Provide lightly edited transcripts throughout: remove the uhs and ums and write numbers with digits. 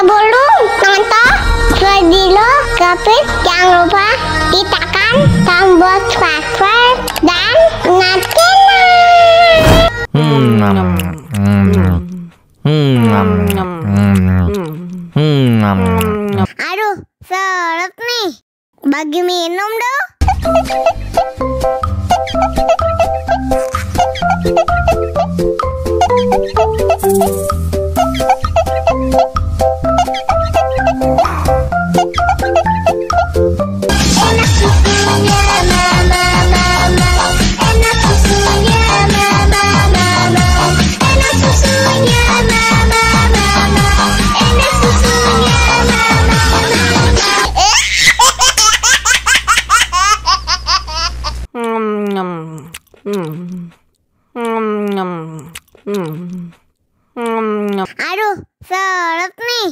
Sebelum nonton video Kepit, jangan lupa tekan tombol subscribe dan nyalakan. Aduh, seret nih. Bagi minum dong. Enak susunya mama, enak susunya mama, enak susunya mama, enak susunya mama. Aduh, seret nih.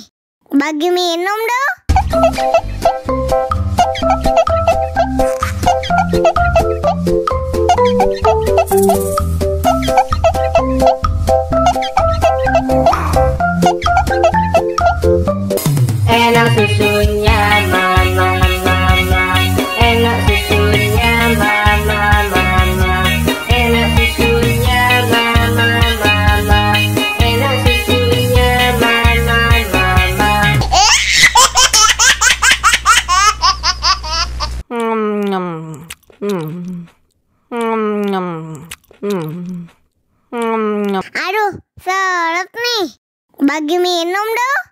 Bagi minum dong. Enak susunya mama, enak susunya mama, enak susunya mama, enak susunya Aduh, seret nih. Bagi minum dong.